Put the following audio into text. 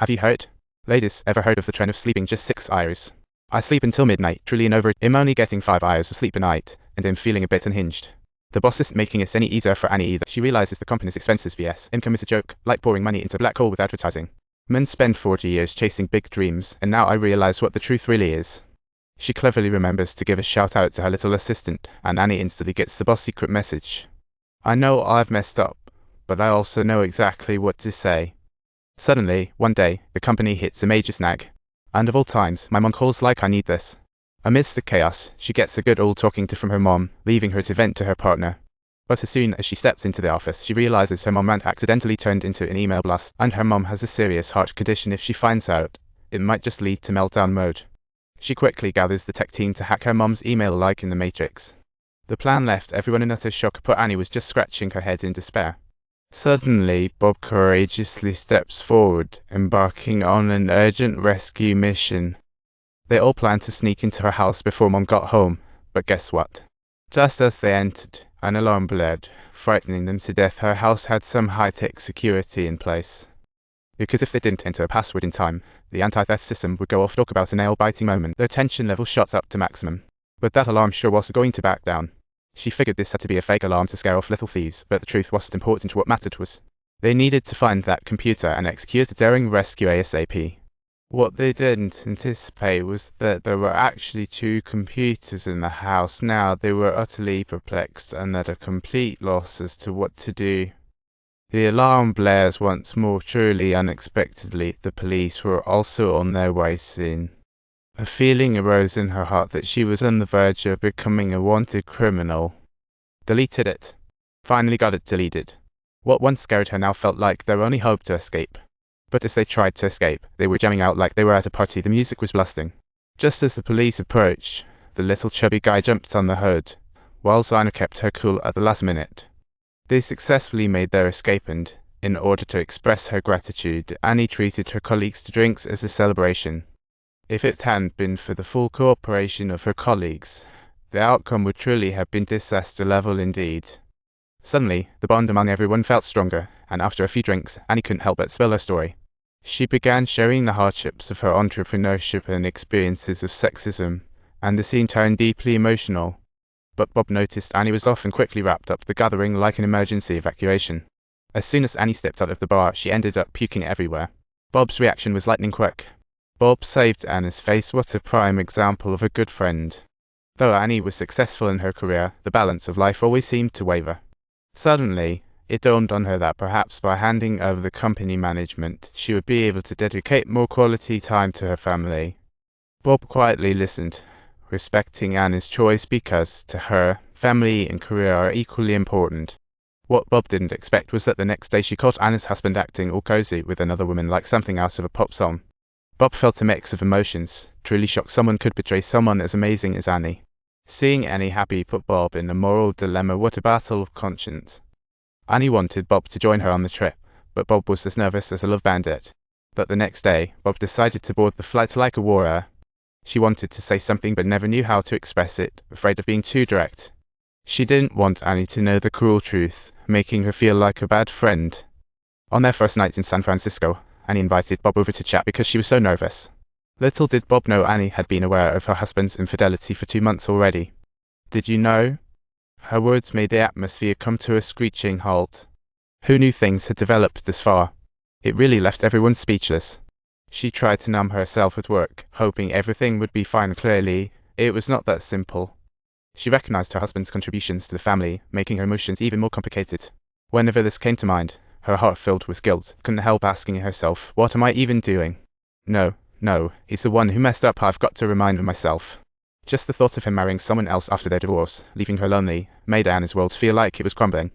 Have you heard? Ladies, ever heard of the trend of sleeping just 6 hours? I sleep until midnight, truly and over. I'm only getting 5 hours of sleep a night, and I'm feeling a bit unhinged. The boss isn't making it any easier for Annie either. She realizes the company's expenses vs. income is a joke, like pouring money into a black hole with advertising. Men spend 40 years chasing big dreams, and now I realize what the truth really is. She cleverly remembers to give a shout out to her little assistant, and Annie instantly gets the boss' secret message. I know I've messed up, but I also know exactly what to say. Suddenly, one day, the company hits a major snag. And of all times, my mom calls like I need this. Amidst the chaos, she gets a good old talking to from her mom, leaving her to vent to her partner. But as soon as she steps into the office, she realizes her mom had accidentally turned into an email blast, and her mom has a serious heart condition. If she finds out, it might just lead to meltdown mode. She quickly gathers the tech team to hack her mom's email like in the Matrix. The plan left everyone in utter shock, but Annie was just scratching her head in despair. Suddenly, Bob courageously steps forward, embarking on an urgent rescue mission. They all planned to sneak into her house before Mom got home, but guess what? Just as they entered, an alarm blared, frightening them to death. Her house had some high-tech security in place. Because if they didn't enter a password in time, the anti-theft system would go off. Talk about a nail-biting moment. Their tension level shot up to maximum. But that alarm sure wasn't going to back down. She figured this had to be a fake alarm to scare off little thieves, but the truth wasn't important. What mattered was they needed to find that computer and execute a daring rescue ASAP. What they didn't anticipate was that there were actually 2 computers in the house. Now they were utterly perplexed and at a complete loss as to what to do. The alarm blares once more. Truly unexpectedly, the police were also on their way soon. A feeling arose in her heart that she was on the verge of becoming a wanted criminal. Deleted it. Finally got it deleted. What once scared her now felt like their only hope to escape. But as they tried to escape, they were jamming out like they were at a party. The music was blasting. Just as the police approached, the little chubby guy jumped on the hood, while Zina kept her cool at the last minute. They successfully made their escape, and, in order to express her gratitude, Annie treated her colleagues to drinks as a celebration. If it hadn't been for the full cooperation of her colleagues, the outcome would truly have been disaster level indeed. Suddenly, the bond among everyone felt stronger, and after a few drinks, Annie couldn't help but spill her story. She began sharing the hardships of her entrepreneurship and experiences of sexism, and the scene turned deeply emotional. But Bob noticed Annie was off and quickly wrapped up the gathering like an emergency evacuation. As soon as Annie stepped out of the bar, she ended up puking everywhere. Bob's reaction was lightning quick. Bob saved Annie's face. What a prime example of a good friend. Though Annie was successful in her career, the balance of life always seemed to waver. Suddenly, it dawned on her that perhaps by handing over the company management, she would be able to dedicate more quality time to her family. Bob quietly listened, respecting Annie's choice because, to her, family and career are equally important. What Bob didn't expect was that the next day she caught Annie's husband acting all cozy with another woman like something out of a pop song. Bob felt a mix of emotions, truly shocked someone could betray someone as amazing as Annie. Seeing Annie happy put Bob in a moral dilemma. What a battle of conscience. Annie wanted Bob to join her on the trip, but Bob was as nervous as a love bandit. But the next day, Bob decided to board the flight like a warrior. She wanted to say something but never knew how to express it, afraid of being too direct. She didn't want Annie to know the cruel truth, making her feel like a bad friend. On their first night in San Francisco, Annie invited Bob over to chat because she was so nervous. Little did Bob know Annie had been aware of her husband's infidelity for 2 months already. Did you know? Her words made the atmosphere come to a screeching halt. Who knew things had developed this far? It really left everyone speechless. She tried to numb herself at work, hoping everything would be fine. Clearly, it was not that simple. She recognized her husband's contributions to the family, making her emotions even more complicated. Whenever this came to mind, her heart filled with guilt, couldn't help asking herself, what am I even doing? No, he's the one who messed up. I've got to remind myself. Just the thought of him marrying someone else after their divorce, leaving her lonely, made Annie's world feel like it was crumbling.